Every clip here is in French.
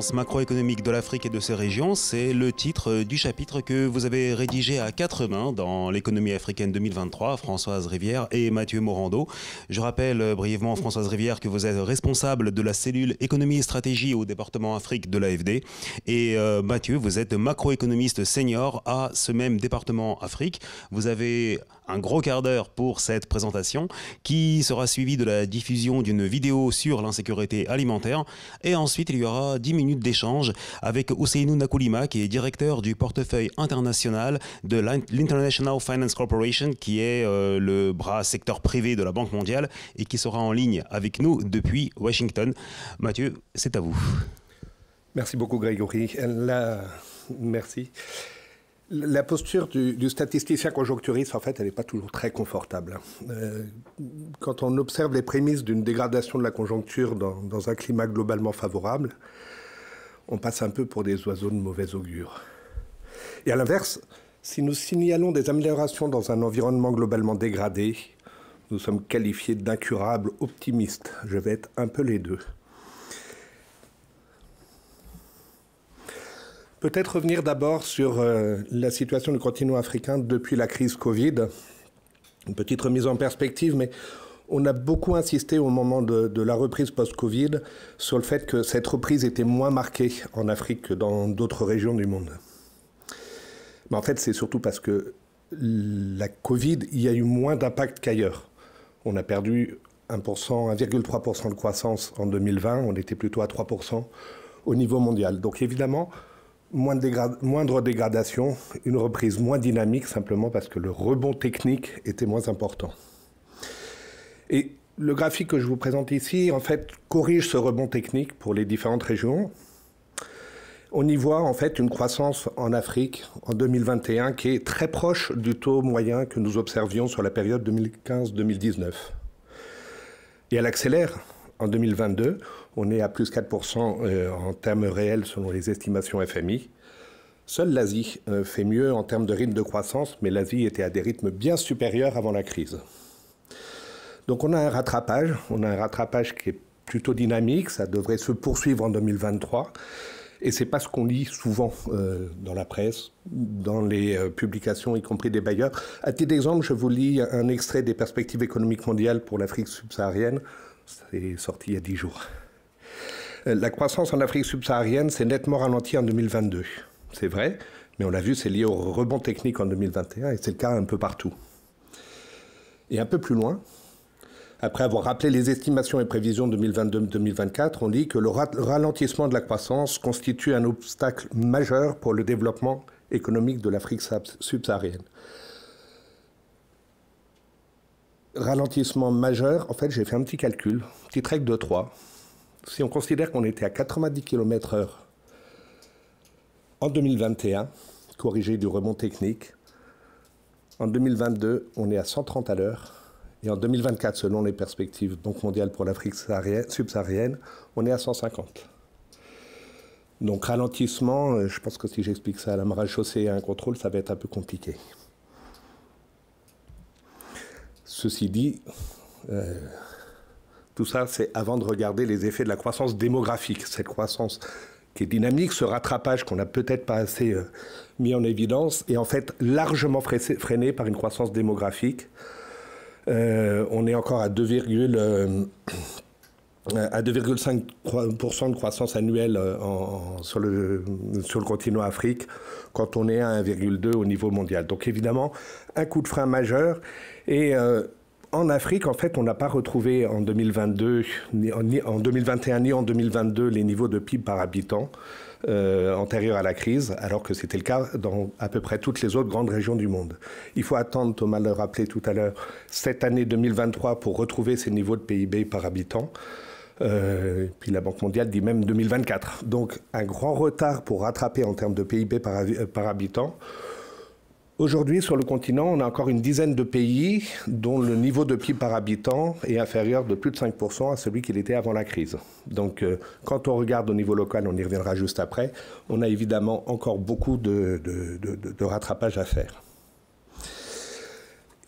tendance macroéconomique de l'Afrique et de ses régions, c'est le titre du chapitre que vous avez rédigé à quatre mains dans l'économie africaine 2023, Françoise Rivière et Mathieu Morando. Je rappelle brièvement, Françoise Rivière, que vous êtes responsable de la cellule économie et stratégie au département Afrique de l'AFD. Et Mathieu, vous êtes macroéconomiste senior à ce même département Afrique. Vous avez un gros quart d'heure pour cette présentation qui sera suivie de la diffusion d'une vidéo sur l'insécurité alimentaire. Et ensuite, il y aura 10 minutes d'échange avec Ousseynou Nakoulima, qui est directeur du portefeuille international de l'International Finance Corporation, qui est le bras secteur privé de la Banque mondiale et qui sera en ligne avec nous depuis Washington. Mathieu, c'est à vous. Merci beaucoup, Grégory. Merci. La posture du statisticien conjoncturiste, en fait, elle n'est pas toujours très confortable. Quand on observe les prémices d'une dégradation de la conjoncture dans un climat globalement favorable, on passe un peu pour des oiseaux de mauvais augure. Et à l'inverse, si nous signalons des améliorations dans un environnement globalement dégradé, nous sommes qualifiés d'incurables optimistes. Je vais être un peu les deux. Peut-être revenir d'abord sur la situation du continent africain depuis la crise Covid. Une petite remise en perspective, mais on a beaucoup insisté au moment de la reprise post-Covid sur le fait que cette reprise était moins marquée en Afrique que dans d'autres régions du monde. Mais en fait, c'est surtout parce que la Covid, il y a eu moins d'impact qu'ailleurs. On a perdu 1,3% de croissance en 2020, on était plutôt à 3% au niveau mondial. Donc évidemment, moindre dégradation, une reprise moins dynamique, simplement parce que le rebond technique était moins important. Et le graphique que je vous présente ici, en fait, corrige ce rebond technique pour les différentes régions. On y voit en fait une croissance en Afrique en 2021 qui est très proche du taux moyen que nous observions sur la période 2015-2019. Et elle accélère en 2022. On est à plus 4% en termes réels selon les estimations FMI. Seule l'Asie fait mieux en termes de rythme de croissance, mais l'Asie était à des rythmes bien supérieurs avant la crise. Donc on a un rattrapage qui est plutôt dynamique, ça devrait se poursuivre en 2023. Et ce n'est pas ce qu'on lit souvent dans la presse, dans les publications, y compris des bailleurs. À titre d'exemple, je vous lis un extrait des perspectives économiques mondiales pour l'Afrique subsaharienne. C'est sorti il y a 10 jours. La croissance en Afrique subsaharienne s'est nettement ralentie en 2022. C'est vrai, mais on l'a vu, c'est lié au rebond technique en 2021 et c'est le cas un peu partout. Et un peu plus loin, après avoir rappelé les estimations et prévisions 2022-2024, on dit que le ralentissement de la croissance constitue un obstacle majeur pour le développement économique de l'Afrique subsaharienne. Ralentissement majeur, en fait, j'ai fait un petit calcul, petite règle de 3. Si on considère qu'on était à 90 km/h en 2021, corrigé du rebond technique, en 2022, on est à 130 à l'heure. Et en 2024, selon les perspectives Banque mondiale pour l'Afrique subsaharienne, on est à 150. Donc ralentissement, je pense que si j'explique ça à la marechaussée et à un contrôle, ça va être un peu compliqué. Ceci dit, tout ça, c'est avant de regarder les effets de la croissance démographique. Cette croissance qui est dynamique, ce rattrapage qu'on n'a peut-être pas assez mis en évidence, est en fait largement freiné par une croissance démographique. On est encore à 2,5% de croissance annuelle sur le continent Afrique, quand on est à 1,2 au niveau mondial. Donc évidemment, un coup de frein majeur. Et en Afrique, en fait, on n'a pas retrouvé en 2022, en 2021 ni en 2022 les niveaux de PIB par habitant antérieurs à la crise, alors que c'était le cas dans à peu près toutes les autres grandes régions du monde. Il faut attendre, Thomas le rappelait tout à l'heure, cette année 2023 pour retrouver ces niveaux de PIB par habitant. Puis la Banque mondiale dit même 2024. Donc un grand retard pour rattraper en termes de PIB par habitant. Aujourd'hui, sur le continent, on a encore une dizaine de pays dont le niveau de PIB par habitant est inférieur de plus de 5% à celui qu'il était avant la crise. Donc, quand on regarde au niveau local, on y reviendra juste après, on a évidemment encore beaucoup de rattrapage à faire.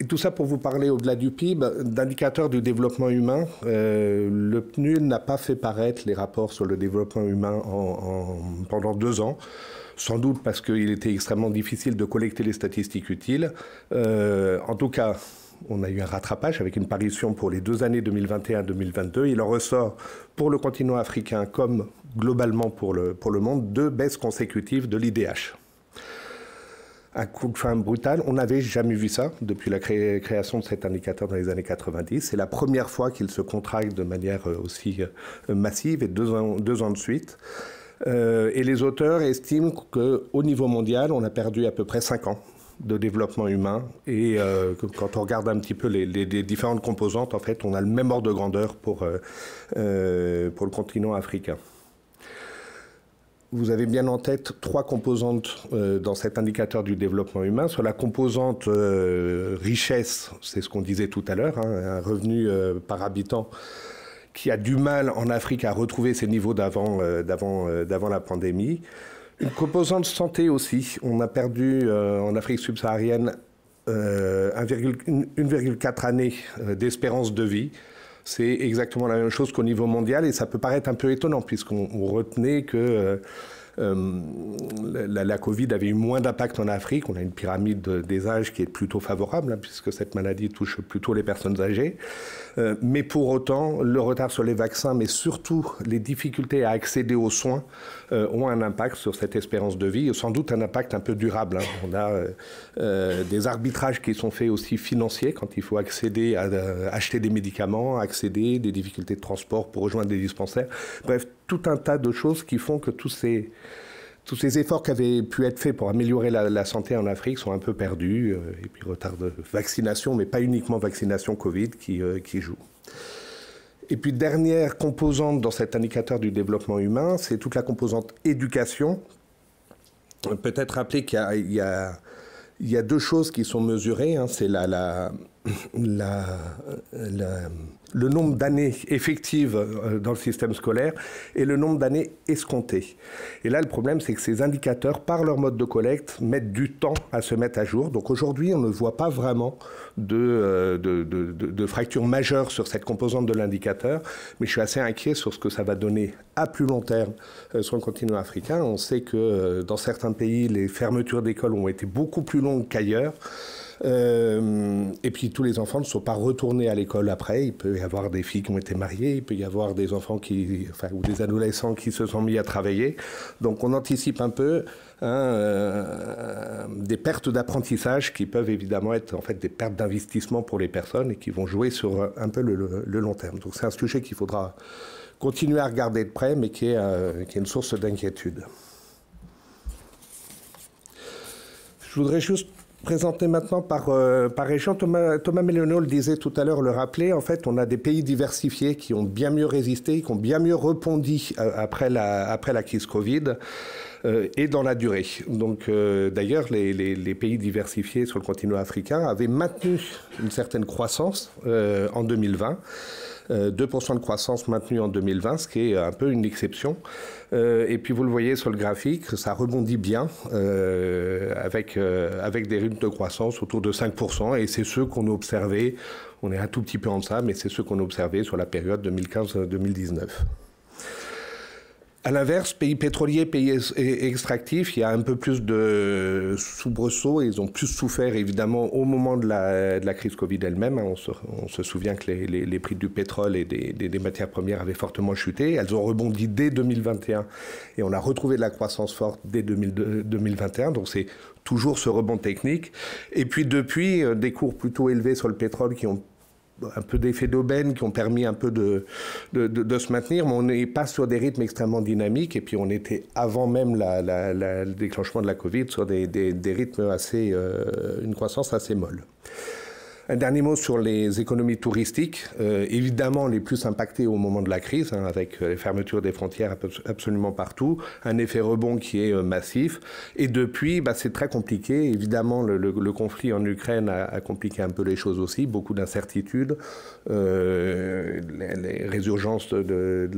Et tout ça pour vous parler, au-delà du PIB, d'indicateurs du développement humain. Le PNUD n'a pas fait paraître les rapports sur le développement humain pendant 2 ans. Sans doute parce qu'il était extrêmement difficile de collecter les statistiques utiles. En tout cas, on a eu un rattrapage avec une parution pour les 2 années 2021-2022. Il en ressort pour le continent africain comme globalement pour le monde 2 baisses consécutives de l'IDH. Un coup de frein brutal, on n'avait jamais vu ça depuis la création de cet indicateur dans les années 90. C'est la première fois qu'il se contracte de manière aussi massive et 2 ans de suite. Et les auteurs estiment qu'au niveau mondial, on a perdu à peu près 5 ans de développement humain. Et quand on regarde un petit peu les différentes composantes, en fait, on a le même ordre de grandeur pour le continent africain. Vous avez bien en tête 3 composantes dans cet indicateur du développement humain. Sur la composante richesse, c'est ce qu'on disait tout à l'heure, un revenu par habitant qui a du mal en Afrique à retrouver ses niveaux d'avant la pandémie. Une composante santé aussi. On a perdu en Afrique subsaharienne 1,4 années d'espérance de vie. C'est exactement la même chose qu'au niveau mondial et ça peut paraître un peu étonnant puisqu'on retenait que la Covid avait eu moins d'impact en Afrique. On a une pyramide des âges qui est plutôt favorable puisque cette maladie touche plutôt les personnes âgées. Mais pour autant, le retard sur les vaccins, mais surtout les difficultés à accéder aux soins ont un impact sur cette espérance de vie et sans doute un impact un peu durable. On a des arbitrages qui sont faits aussi financiers quand il faut accéder à acheter des médicaments, accéder des difficultés de transport pour rejoindre des dispensaires. Bref, tout un tas de choses qui font que tous ces efforts qui avaient pu être faits pour améliorer la santé en Afrique sont un peu perdus. Et puis retard de vaccination, mais pas uniquement vaccination Covid qui joue. Et puis dernière composante dans cet indicateur du développement humain, c'est toute la composante éducation. Peut-être rappeler qu'il y a 2 choses qui sont mesurées. C'est le nombre d'années effectives dans le système scolaire et le nombre d'années escomptées. Et là, le problème, c'est que ces indicateurs, par leur mode de collecte, mettent du temps à se mettre à jour. Donc aujourd'hui, on ne voit pas vraiment de fracture majeure sur cette composante de l'indicateur, mais je suis assez inquiet sur ce que ça va donner à plus long terme sur le continent africain. On sait que dans certains pays, les fermetures d'écoles ont été beaucoup plus longues qu'ailleurs. Et puis tous les enfants ne sont pas retournés à l'école après. Il peut y avoir des filles qui ont été mariées, il peut y avoir des enfants ou des adolescents qui se sont mis à travailler. Donc on anticipe un peu des pertes d'apprentissage qui peuvent évidemment être en fait des pertes d'investissement pour les personnes et qui vont jouer sur un peu le long terme. Donc c'est un sujet qu'il faudra continuer à regarder de près, mais qui est une source d'inquiétude. Je voudrais juste présenter maintenant par région. Thomas Méléonneau le disait tout à l'heure, le rappelait. En fait, on a des pays diversifiés qui ont bien mieux résisté, qui ont bien mieux rebondi après la crise Covid et dans la durée. Donc, d'ailleurs, les pays diversifiés sur le continent africain avaient maintenu une certaine croissance en 2020. 2% de croissance maintenue en 2020, ce qui est un peu une exception. Et puis vous le voyez sur le graphique, ça rebondit bien avec des rythmes de croissance autour de 5%. Et c'est ceux qu'on a observés, on est un tout petit peu en deçà, mais c'est ceux qu'on a observés sur la période 2015-2019. À l'inverse, pays pétroliers, pays extractifs, il y a un peu plus de soubresauts et ils ont plus souffert évidemment au moment de la crise Covid elle-même. On se souvient que les prix du pétrole et des matières premières avaient fortement chuté. Elles ont rebondi dès 2021 et on a retrouvé de la croissance forte dès 2021. Donc c'est toujours ce rebond technique. Et puis depuis, des cours plutôt élevés sur le pétrole qui ont un peu d'effet d'aubaine qui ont permis un peu de se maintenir, mais on n'est pas sur des rythmes extrêmement dynamiques et puis on était avant même le déclenchement de la Covid sur des rythmes une croissance assez molle. Un dernier mot sur les économies touristiques, évidemment les plus impactées au moment de la crise, avec les fermetures des frontières absolument partout, un effet rebond qui est massif. Et depuis, c'est très compliqué. Évidemment, le conflit en Ukraine a compliqué un peu les choses aussi, beaucoup d'incertitudes. Les résurgences de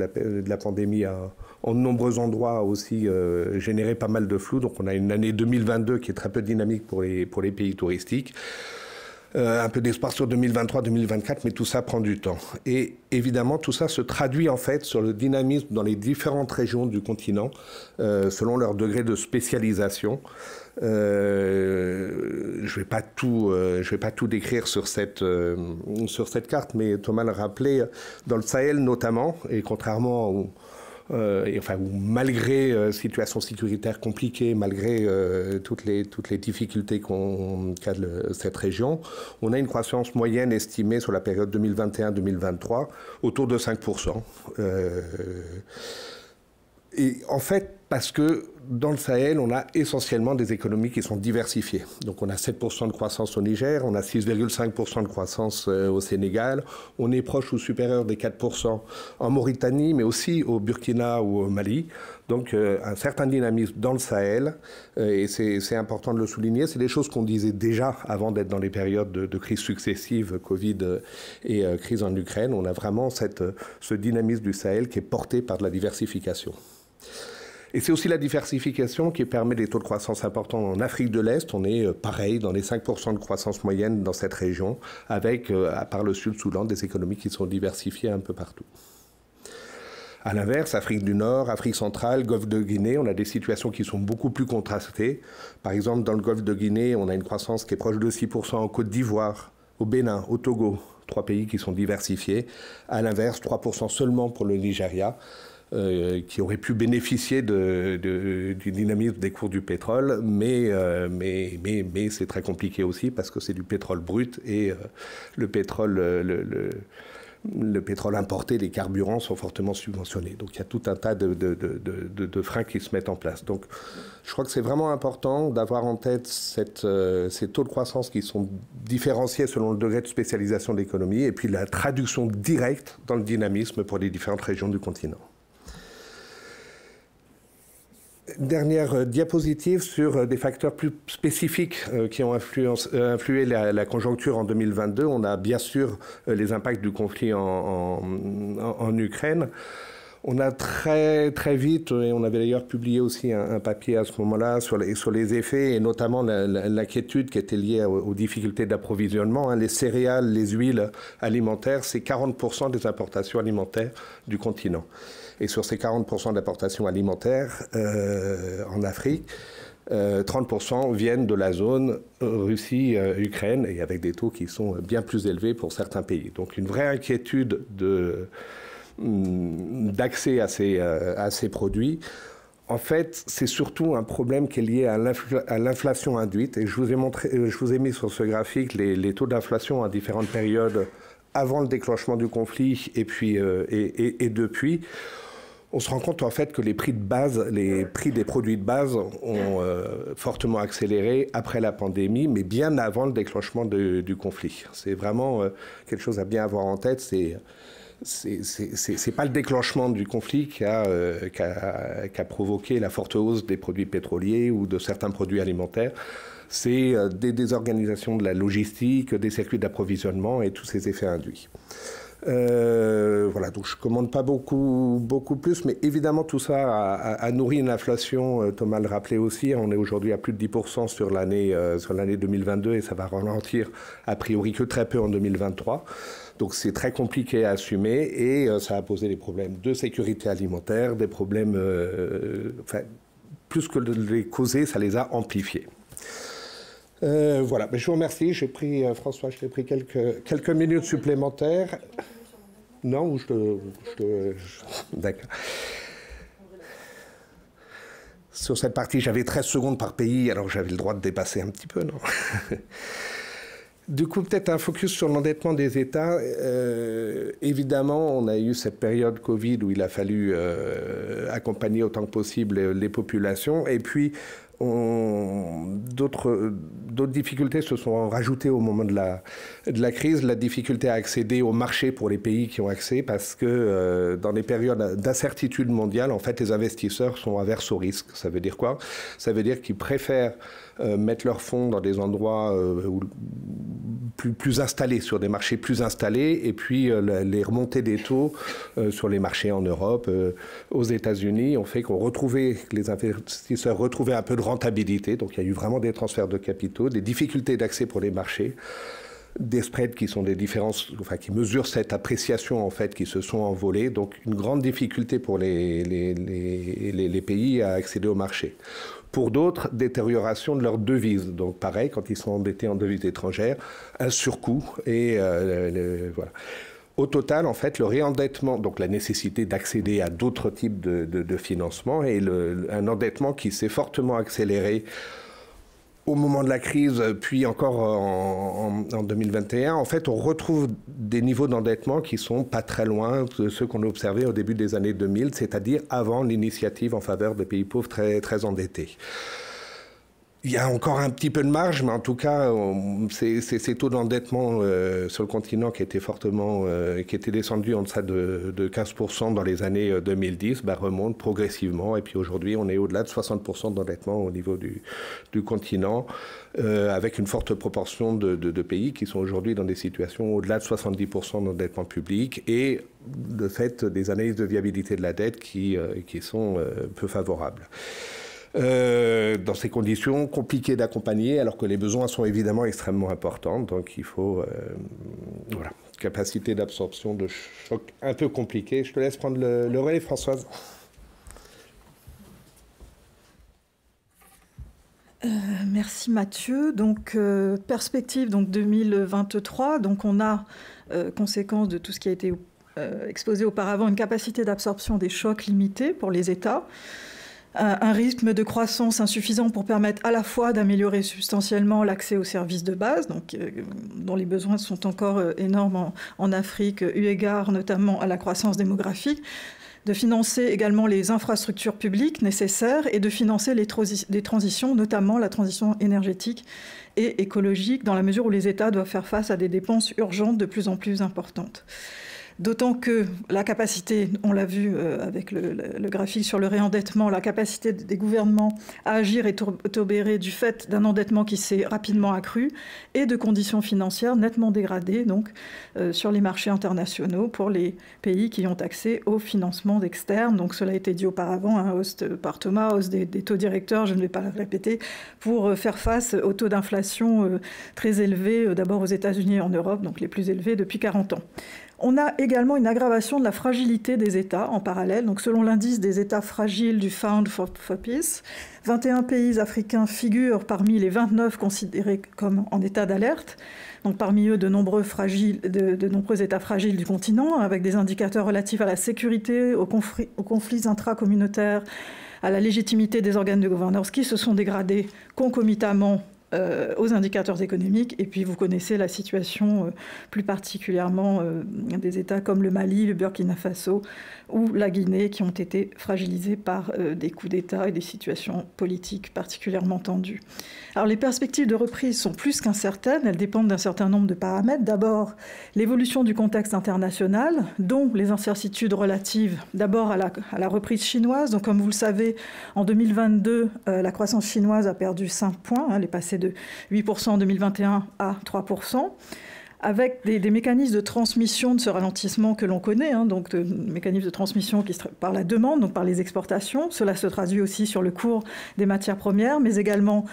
la pandémie en de nombreux endroits a aussi généré pas mal de flou. Donc on a une année 2022 qui est très peu dynamique pour les pays touristiques. Un peu d'espoir sur 2023-2024, mais tout ça prend du temps. Et évidemment, tout ça se traduit en fait sur le dynamisme dans les différentes régions du continent, selon leur degré de spécialisation. Je vais pas tout décrire sur cette carte, mais Thomas l'a rappelé, dans le Sahel notamment, et contrairement où malgré situation sécuritaire compliquée, malgré toutes les difficultés qu'a cette région, on a une croissance moyenne estimée sur la période 2021-2023 autour de 5%. Et en fait, parce que dans le Sahel, on a essentiellement des économies qui sont diversifiées. Donc on a 7% de croissance au Niger, on a 6,5% de croissance au Sénégal, on est proche ou supérieur des 4% en Mauritanie, mais aussi au Burkina ou au Mali. Donc un certain dynamisme dans le Sahel, et c'est important de le souligner. C'est des choses qu'on disait déjà avant d'être dans les périodes de crise successives, Covid et crise en Ukraine. On a vraiment ce dynamisme du Sahel qui est porté par de la diversification. Et c'est aussi la diversification qui permet des taux de croissance importants en Afrique de l'Est. On est pareil, dans les 5% de croissance moyenne dans cette région, avec, à part le Sud-Soudan, des économies qui sont diversifiées un peu partout. À l'inverse, Afrique du Nord, Afrique centrale, Golfe de Guinée, on a des situations qui sont beaucoup plus contrastées. Par exemple, dans le Golfe de Guinée, on a une croissance qui est proche de 6% en Côte d'Ivoire, au Bénin, au Togo, 3 pays qui sont diversifiés. À l'inverse, 3% seulement pour le Nigeria. Qui aurait pu bénéficier du dynamisme des cours du pétrole, mais c'est très compliqué aussi parce que c'est du pétrole brut et le pétrole importé, les carburants sont fortement subventionnés. Donc il y a tout un tas de freins qui se mettent en place. Donc je crois que c'est vraiment important d'avoir en tête ces taux de croissance qui sont différenciés selon le degré de spécialisation de l'économie et puis la traduction directe dans le dynamisme pour les différentes régions du continent. Dernière diapositive sur des facteurs plus spécifiques qui ont influé la conjoncture en 2022. On a bien sûr les impacts du conflit en Ukraine. On a très vite, et on avait d'ailleurs publié aussi un papier à ce moment-là sur les effets, et notamment l'inquiétude qui était liée aux difficultés d'approvisionnement. Les céréales, les huiles alimentaires, c'est 40% des importations alimentaires du continent. Et sur ces 40% d'importations alimentaires en Afrique, 30% viennent de la zone Russie-Ukraine, et avec des taux qui sont bien plus élevés pour certains pays. Donc une vraie inquiétude d'accès à ces produits. En fait, c'est surtout un problème qui est lié à l'inflation induite. Et je vous ai mis sur ce graphique les taux d'inflation à différentes périodes avant le déclenchement du conflit et puis et depuis. On se rend compte en fait que les prix de base, les prix des produits de base ont fortement accéléré après la pandémie, mais bien avant le déclenchement du conflit. C'est vraiment quelque chose à bien avoir en tête. C'est pas le déclenchement du conflit qui a provoqué la forte hausse des produits pétroliers ou de certains produits alimentaires. C'est des désorganisations de la logistique, des circuits d'approvisionnement et tous ces effets induits. Voilà, donc je ne commande pas beaucoup plus, mais évidemment tout ça a nourri une inflation, Thomas le rappelait aussi, on est aujourd'hui à plus de 10% sur l'année 2022 et ça va ralentir a priori que très peu en 2023. Donc c'est très compliqué à assumer et ça a posé des problèmes de sécurité alimentaire, des problèmes, plus que de les causer, ça les a amplifiés. Voilà, mais je vous remercie. J'ai pris, François, je t'ai pris quelques minutes supplémentaires. Non, ou d'accord. Sur cette partie, j'avais 13 secondes par pays, alors j'avais le droit de dépasser un petit peu, non? Du coup, peut-être un focus sur l'endettement des États. Évidemment, on a eu cette période Covid où il a fallu accompagner autant que possible les populations. Et puis, d'autres difficultés se sont rajoutées au moment de la crise. La difficulté à accéder au marché pour les pays qui ont accès, parce que dans les périodes d'incertitude mondiale, en fait, les investisseurs sont averses au risque. Ça veut dire quoi? Ça veut dire qu'ils préfèrent mettre leurs fonds dans des endroits plus installés, sur des marchés plus installés, et puis les remontées des taux sur les marchés en Europe, aux États-Unis, ont fait que les investisseurs retrouvaient un peu de rentabilité. Donc il y a eu vraiment des transferts de capitaux, des difficultés d'accès pour les marchés. des spreads qui sont des différences, enfin qui mesurent cette appréciation en fait, qui se sont envolées. Donc une grande difficulté pour les pays à accéder au marché. Pour d'autres, détérioration de leur devise. Donc pareil, quand ils sont endettés en devise étrangère, un surcoût et voilà. Au total, en fait, le réendettement, donc la nécessité d'accéder à d'autres types de financement et un endettement qui s'est fortement accéléré au moment de la crise, puis encore en 2021, en fait, on retrouve des niveaux d'endettement qui sont pas très loin de ceux qu'on a observés au début des années 2000, c'est-à-dire avant l'initiative en faveur des pays pauvres très, très endettés. Il y a encore un petit peu de marge, mais en tout cas, ces taux d'endettement sur le continent qui étaient fortement, qui étaient descendus en deçà de 15% dans les années 2010, remontent progressivement. Et puis aujourd'hui, on est au-delà de 60% d'endettement au niveau du continent, avec une forte proportion de pays qui sont aujourd'hui dans des situations au-delà de 70% d'endettement public et de fait des analyses de viabilité de la dette qui sont peu favorables. Dans ces conditions compliquées d'accompagner, alors que les besoins sont évidemment extrêmement importants. Donc il faut, voilà, capacité d'absorption de choc un peu compliquée. Je te laisse prendre le relais, Françoise. Merci Mathieu. Donc perspective donc 2023. Donc on a conséquence de tout ce qui a été exposé auparavant, une capacité d'absorption des chocs limitée pour les États. Un rythme de croissance insuffisant pour permettre à la fois d'améliorer substantiellement l'accès aux services de base, donc, dont les besoins sont encore énormes en Afrique, eu égard notamment à la croissance démographique, de financer également les infrastructures publiques nécessaires et de financer les transitions, notamment la transition énergétique et écologique, dans la mesure où les États doivent faire face à des dépenses urgentes de plus en plus importantes. D'autant que la capacité, on l'a vu avec le graphique sur le réendettement, la capacité des gouvernements à agir est obérée du fait d'un endettement qui s'est rapidement accru et de conditions financières nettement dégradées donc, sur les marchés internationaux pour les pays qui ont accès au financement externe. Donc cela a été dit auparavant, hein, hausse par Thomas, hausse des taux directeurs, je ne vais pas le répéter, pour faire face aux taux d'inflation très élevés, d'abord aux États-Unis et en Europe, donc les plus élevés depuis 40 ans. On a également une aggravation de la fragilité des États en parallèle. Donc, selon l'indice des États fragiles du Fund for Peace, 21 pays africains figurent parmi les 29 considérés comme en état d'alerte. Donc, parmi eux, de nombreux États fragiles du continent, avec des indicateurs relatifs à la sécurité, aux conflits intracommunautaires, à la légitimité des organes de gouvernance qui se sont dégradés concomitamment aux indicateurs économiques. Et puis vous connaissez la situation plus particulièrement des États comme le Mali, le Burkina Faso ou la Guinée qui ont été fragilisés par des coups d'État et des situations politiques particulièrement tendues. Alors les perspectives de reprise sont plus qu'incertaines, elles dépendent d'un certain nombre de paramètres. D'abord, l'évolution du contexte international, dont les incertitudes relatives d'abord à la reprise chinoise. Donc comme vous le savez, en 2022, la croissance chinoise a perdu 5 points, elle est passée de 8% en 2021 à 3%, avec des mécanismes de transmission de ce ralentissement que l'on connaît, hein, donc de mécanismes de transmission par la demande, donc par les exportations. Cela se traduit aussi sur le cours des matières premières, mais également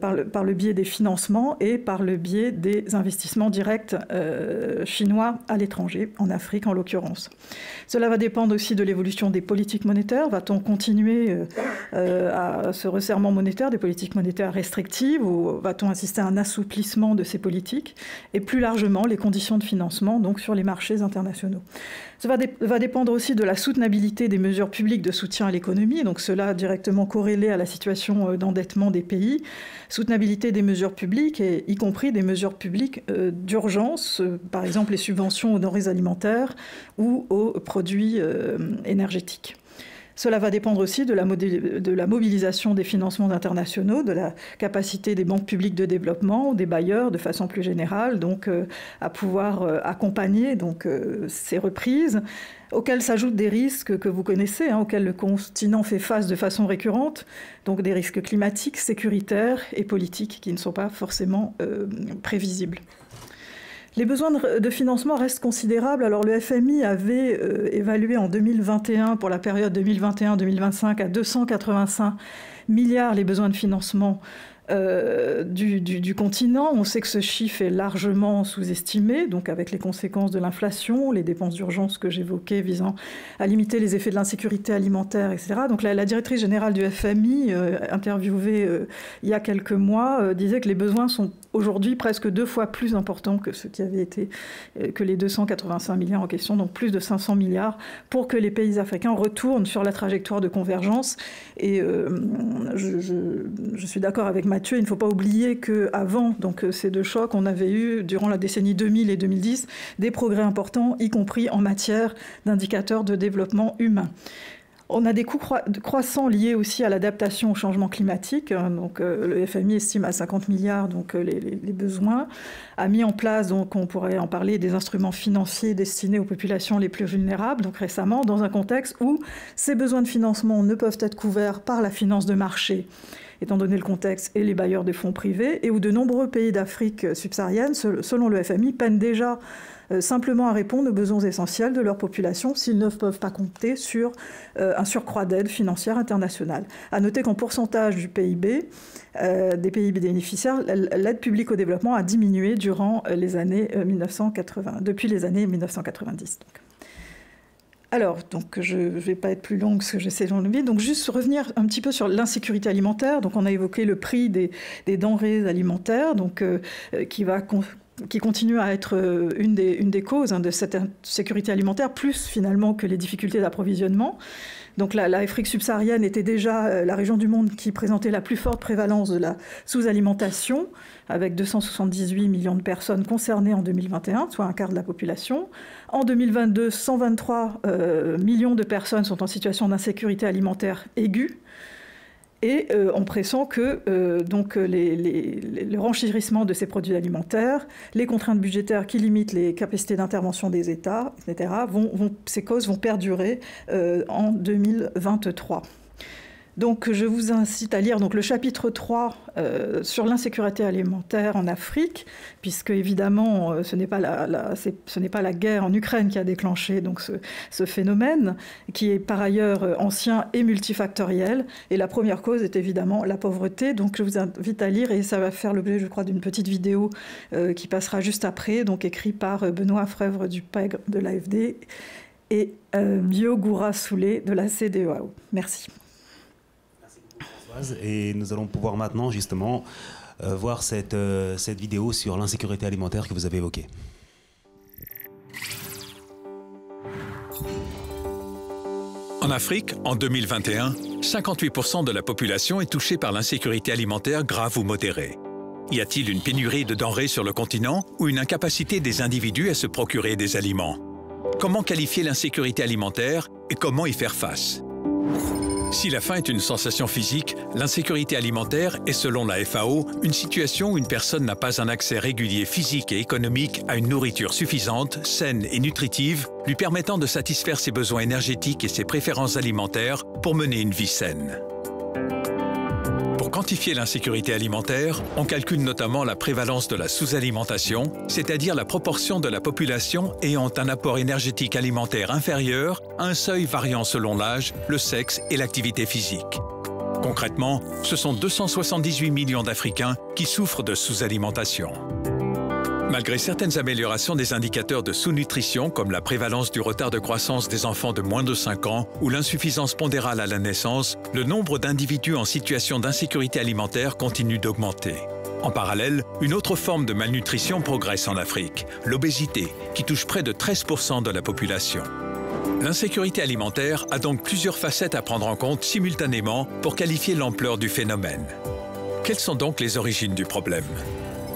par le biais des financements et par le biais des investissements directs chinois à l'étranger, en Afrique en l'occurrence. Cela va dépendre aussi de l'évolution des politiques monétaires. Va-t-on continuer à ce resserrement monétaire, des politiques monétaires restrictives, ou va-t-on assister à un assouplissement de ces politiques et plus largement les conditions de financement donc sur les marchés internationaux. Ça va dépendre aussi de la soutenabilité des mesures publiques de soutien à l'économie, donc cela directement corrélé à la situation d'endettement des pays, soutenabilité des mesures publiques, et y compris des mesures publiques d'urgence, par exemple les subventions aux denrées alimentaires ou aux produits énergétiques. Cela va dépendre aussi de la mobilisation des financements internationaux, de la capacité des banques publiques de développement ou des bailleurs de façon plus générale, donc à pouvoir accompagner donc, ces reprises, auxquelles s'ajoutent des risques que vous connaissez, hein, auxquels le continent fait face de façon récurrente, donc des risques climatiques, sécuritaires et politiques qui ne sont pas forcément prévisibles. Les besoins de financement restent considérables. Alors le FMI avait évalué en 2021, pour la période 2021-2025, à 285 milliards les besoins de financement du continent. On sait que ce chiffre est largement sous-estimé, donc avec les conséquences de l'inflation, les dépenses d'urgence que j'évoquais visant à limiter les effets de l'insécurité alimentaire, etc. Donc la directrice générale du FMI, interviewée il y a quelques mois, disait que les besoins sont aujourd'hui presque 2 fois plus importants que ce qui avait été, que les 285 milliards en question, donc plus de 500 milliards, pour que les pays africains retournent sur la trajectoire de convergence. Et je suis d'accord avec Mathieu, il ne faut pas oublier qu'avant ces 2 chocs, on avait eu, durant la décennie 2000 et 2010, des progrès importants, y compris en matière d'indicateurs de développement humain. On a des coûts croissants liés aussi à l'adaptation au changement climatique. Donc, le FMI estime à 50 milliards les besoins. A mis en place, donc, on pourrait en parler, des instruments financiers destinés aux populations les plus vulnérables, donc récemment, dans un contexte où ces besoins de financement ne peuvent être couverts par la finance de marché, étant donné le contexte, et les bailleurs de fonds privés, et où de nombreux pays d'Afrique subsaharienne, selon le FMI, peinent déjà simplement à répondre aux besoins essentiels de leur population s'ils ne peuvent pas compter sur un surcroît d'aide financière internationale. À noter qu'en pourcentage du PIB, des pays bénéficiaires, l'aide publique au développement a diminué durant les années 1980, depuis les années 1990. Alors, donc, je ne vais pas être plus longue parce que j'essaie d'enlever. Donc, juste revenir un petit peu sur l'insécurité alimentaire. Donc, on a évoqué le prix des denrées alimentaires, donc, qui continue à être une des causes de cette insécurité alimentaire, plus finalement que les difficultés d'approvisionnement. Donc l'Afrique subsaharienne était déjà la région du monde qui présentait la plus forte prévalence de la sous-alimentation, avec 278 millions de personnes concernées en 2021, soit un quart de la population. En 2022, 123 millions de personnes sont en situation d'insécurité alimentaire aiguë. Et on pressent que le renchérissement de ces produits alimentaires, les contraintes budgétaires qui limitent les capacités d'intervention des États, etc., ces causes vont perdurer en 2023. Donc je vous incite à lire le chapitre 3 sur l'insécurité alimentaire en Afrique, puisque évidemment ce n'est pas la guerre en Ukraine qui a déclenché ce phénomène, qui est par ailleurs ancien et multifactoriel. Et la première cause est évidemment la pauvreté. Donc je vous invite à lire, et ça va faire l'objet, je crois, d'une petite vidéo qui passera juste après, donc écrite par Benoît Frèvre du PEG de l'AFD et Myogoura Soulé de la CEDEAO. Merci. Et nous allons pouvoir maintenant justement voir cette vidéo sur l'insécurité alimentaire que vous avez évoquée. En Afrique, en 2021, 58% de la population est touchée par l'insécurité alimentaire grave ou modérée. Y a-t-il une pénurie de denrées sur le continent ou une incapacité des individus à se procurer des aliments? Comment qualifier l'insécurité alimentaire et comment y faire face? Si la faim est une sensation physique, l'insécurité alimentaire est, selon la FAO, une situation où une personne n'a pas un accès régulier physique et économique à une nourriture suffisante, saine et nutritive, lui permettant de satisfaire ses besoins énergétiques et ses préférences alimentaires pour mener une vie saine. Pour quantifier l'insécurité alimentaire, on calcule notamment la prévalence de la sous-alimentation, c'est-à-dire la proportion de la population ayant un apport énergétique alimentaire inférieur à un seuil variant selon l'âge, le sexe et l'activité physique. Concrètement, ce sont 278 millions d'Africains qui souffrent de sous-alimentation. Malgré certaines améliorations des indicateurs de sous-nutrition, comme la prévalence du retard de croissance des enfants de moins de 5 ans ou l'insuffisance pondérale à la naissance, le nombre d'individus en situation d'insécurité alimentaire continue d'augmenter. En parallèle, une autre forme de malnutrition progresse en Afrique, l'obésité, qui touche près de 13% de la population. L'insécurité alimentaire a donc plusieurs facettes à prendre en compte simultanément pour qualifier l'ampleur du phénomène. Quelles sont donc les origines du problème ?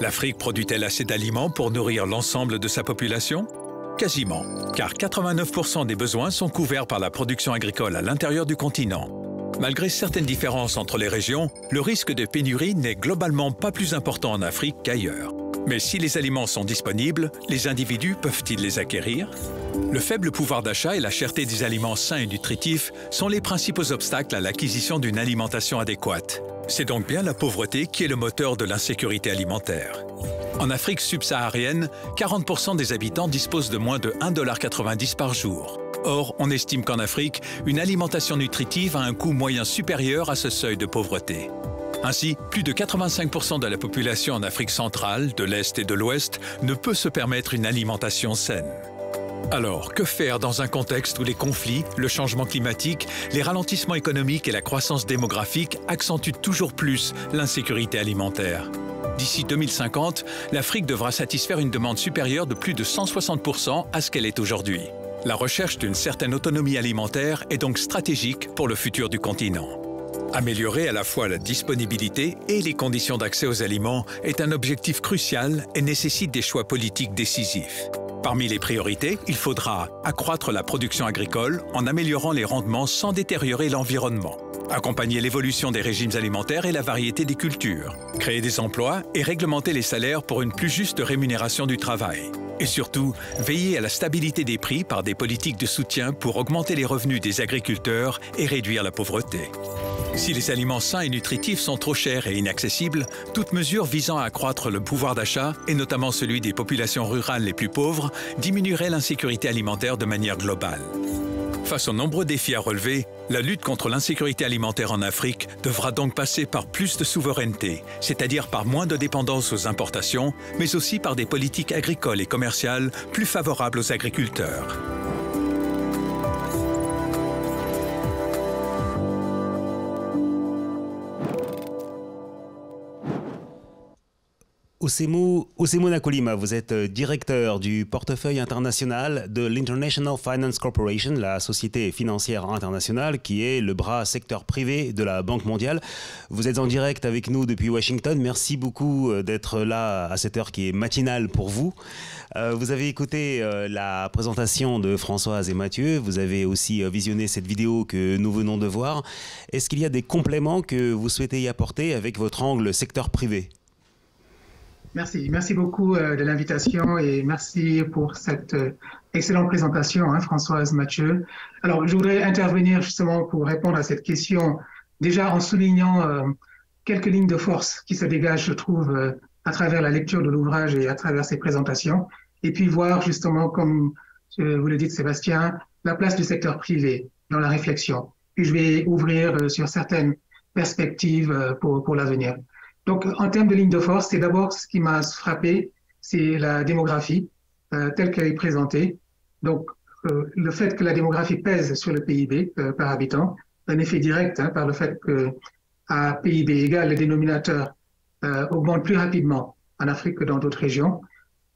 L'Afrique produit-elle assez d'aliments pour nourrir l'ensemble de sa population? Quasiment, car 89% des besoins sont couverts par la production agricole à l'intérieur du continent. Malgré certaines différences entre les régions, le risque de pénurie n'est globalement pas plus important en Afrique qu'ailleurs. Mais si les aliments sont disponibles, les individus peuvent-ils les acquérir? Le faible pouvoir d'achat et la cherté des aliments sains et nutritifs sont les principaux obstacles à l'acquisition d'une alimentation adéquate. C'est donc bien la pauvreté qui est le moteur de l'insécurité alimentaire. En Afrique subsaharienne, 40% des habitants disposent de moins de 1,90 $ par jour. Or, on estime qu'en Afrique, une alimentation nutritive a un coût moyen supérieur à ce seuil de pauvreté. Ainsi, plus de 85% de la population en Afrique centrale, de l'Est et de l'Ouest ne peut se permettre une alimentation saine. Alors, que faire dans un contexte où les conflits, le changement climatique, les ralentissements économiques et la croissance démographique accentuent toujours plus l'insécurité alimentaire? D'ici 2050, l'Afrique devra satisfaire une demande supérieure de plus de 160% à ce qu'elle est aujourd'hui. La recherche d'une certaine autonomie alimentaire est donc stratégique pour le futur du continent. Améliorer à la fois la disponibilité et les conditions d'accès aux aliments est un objectif crucial et nécessite des choix politiques décisifs. Parmi les priorités, il faudra accroître la production agricole en améliorant les rendements sans détériorer l'environnement, accompagner l'évolution des régimes alimentaires et la variété des cultures, créer des emplois et réglementer les salaires pour une plus juste rémunération du travail. Et surtout, veiller à la stabilité des prix par des politiques de soutien pour augmenter les revenus des agriculteurs et réduire la pauvreté. Si les aliments sains et nutritifs sont trop chers et inaccessibles, toute mesure visant à accroître le pouvoir d'achat, et notamment celui des populations rurales les plus pauvres, diminuerait l'insécurité alimentaire de manière globale. Face aux nombreux défis à relever, la lutte contre l'insécurité alimentaire en Afrique devra donc passer par plus de souveraineté, c'est-à-dire par moins de dépendance aux importations, mais aussi par des politiques agricoles et commerciales plus favorables aux agriculteurs. Osemo Nakolima, vous êtes directeur du portefeuille international de l'International Finance Corporation, la société financière internationale qui est le bras secteur privé de la Banque mondiale. Vous êtes en direct avec nous depuis Washington. Merci beaucoup d'être là à cette heure qui est matinale pour vous. Vous avez écouté la présentation de Françoise et Mathieu. Vous avez aussi visionné cette vidéo que nous venons de voir. Est-ce qu'il y a des compléments que vous souhaitez y apporter avec votre angle secteur privé ? Merci beaucoup de l'invitation et merci pour cette excellente présentation, Françoise, Mathieu. Alors, je voudrais intervenir justement pour répondre à cette question, déjà en soulignant quelques lignes de force qui se dégagent, je trouve, à travers la lecture de l'ouvrage et à travers ces présentations, et puis voir justement, comme vous le dites Sébastien, la place du secteur privé dans la réflexion. Puis je vais ouvrir sur certaines perspectives pour l'avenir. Donc, en termes de ligne de force, c'est d'abord ce qui m'a frappé, c'est la démographie telle qu'elle est présentée. Donc, le fait que la démographie pèse sur le PIB par habitant, un effet direct par le fait qu'à PIB égal, le dénominateur augmente plus rapidement en Afrique que dans d'autres régions.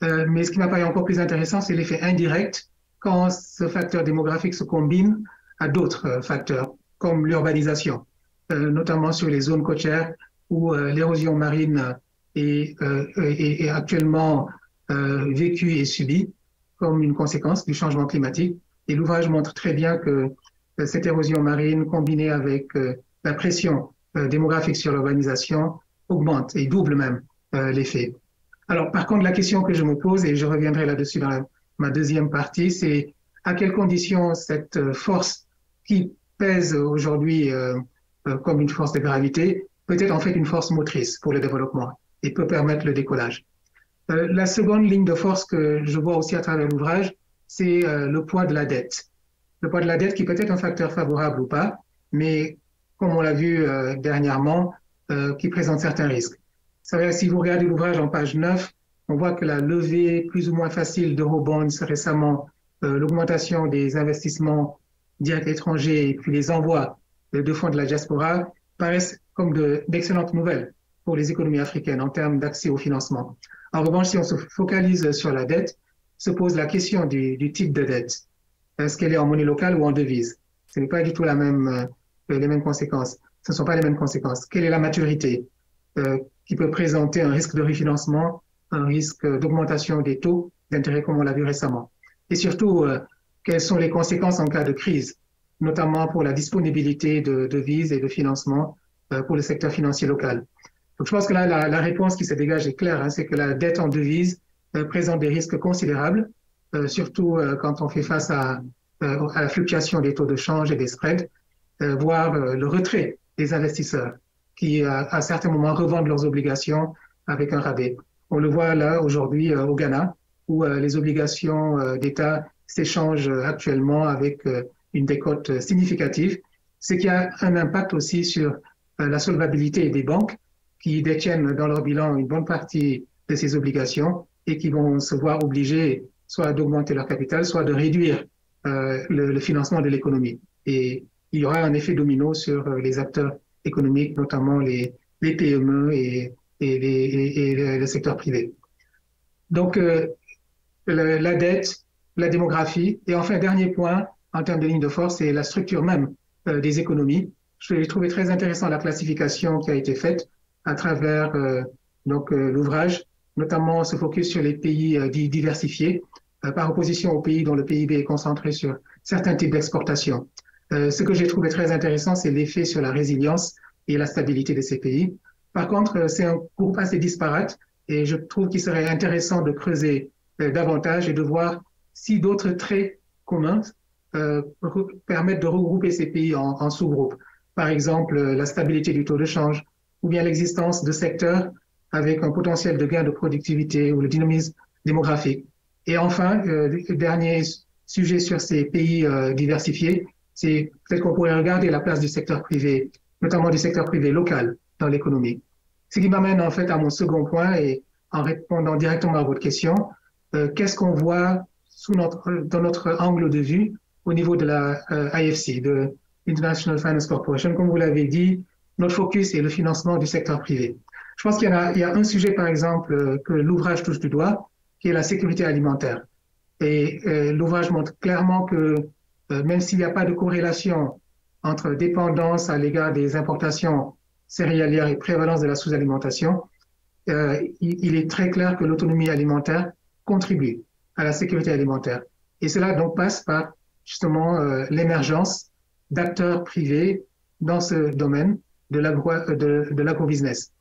Mais ce qui m'a paru encore plus intéressant, c'est l'effet indirect quand ce facteur démographique se combine à d'autres facteurs, comme l'urbanisation, notamment sur les zones côtières, où l'érosion marine est actuellement vécue et subie comme une conséquence du changement climatique. Et l'ouvrage montre très bien que cette érosion marine, combinée avec la pression démographique sur l'urbanisation, augmente et double même l'effet. Alors, par contre, la question que je me pose, et je reviendrai là-dessus dans ma deuxième partie, c'est à quelles conditions cette force qui pèse aujourd'hui comme une force de gravité peut être en fait une force motrice pour le développement et peut permettre le décollage. La seconde ligne de force que je vois aussi à travers l'ouvrage, c'est le poids de la dette. Le poids de la dette qui peut être un facteur favorable ou pas, mais comme on l'a vu dernièrement, qui présente certains risques. Si vous regardez l'ouvrage en page 9, on voit que la levée plus ou moins facile d'eurobonds récemment, l'augmentation des investissements directs étrangers et puis les envois de fonds de la diaspora paraissent comme d'excellentes nouvelles pour les économies africaines en termes d'accès au financement. En revanche, si on se focalise sur la dette, se pose la question du type de dette. Est-ce qu'elle est en monnaie locale ou en devise? Ce n'est pas du tout les mêmes conséquences. Ce ne sont pas les mêmes conséquences. Quelle est la maturité qui peut présenter un risque de refinancement, un risque d'augmentation des taux d'intérêt comme on l'a vu récemment? Et surtout, quelles sont les conséquences en cas de crise, notamment pour la disponibilité de devises et de financement pour le secteur financier local. Donc, je pense que là, la réponse qui se dégage est claire, c'est que la dette en devise présente des risques considérables, surtout quand on fait face à la fluctuation des taux de change et des spreads, voire le retrait des investisseurs qui, à certains moments, revendent leurs obligations avec un rabais. On le voit là, aujourd'hui, au Ghana, où les obligations d'État s'échangent actuellement avec une décote significative, ce qui a un impact aussi sur la solvabilité des banques qui détiennent dans leur bilan une bonne partie de ces obligations et qui vont se voir obligées soit d'augmenter leur capital, soit de réduire le financement de l'économie. Et il y aura un effet domino sur les acteurs économiques, notamment les PME et le secteur privé. Donc, la dette, la démographie, et enfin, dernier point, en termes de ligne de force, c'est la structure même des économies. J'ai trouvé très intéressant la classification qui a été faite à travers l'ouvrage, notamment se focus sur les pays dits diversifiés, par opposition aux pays dont le PIB est concentré sur certains types d'exportation. Ce que j'ai trouvé très intéressant, c'est l'effet sur la résilience et la stabilité de ces pays. Par contre, c'est un groupe assez disparate et je trouve qu'il serait intéressant de creuser davantage et de voir si d'autres traits communs permettent de regrouper ces pays en sous-groupes. Par exemple, la stabilité du taux de change ou bien l'existence de secteurs avec un potentiel de gain de productivité ou le dynamisme démographique. Et enfin, le dernier sujet sur ces pays diversifiés, c'est peut-être qu'on pourrait regarder la place du secteur privé, notamment du secteur privé local dans l'économie. Ce qui m'amène en fait à mon second point et en répondant directement à votre question, qu'est-ce qu'on voit dans notre angle de vue au niveau de la IFC, de International Finance Corporation. Comme vous l'avez dit, notre focus est le financement du secteur privé. Je pense qu'il y a un sujet, par exemple, que l'ouvrage touche du doigt, qui est la sécurité alimentaire. Et l'ouvrage montre clairement que même s'il n'y a pas de corrélation entre dépendance à l'égard des importations céréalières et prévalence de la sous-alimentation, il est très clair que l'autonomie alimentaire contribue à la sécurité alimentaire. Et cela donc passe par justement l'émergence d'acteurs privés dans ce domaine de l'agro-business.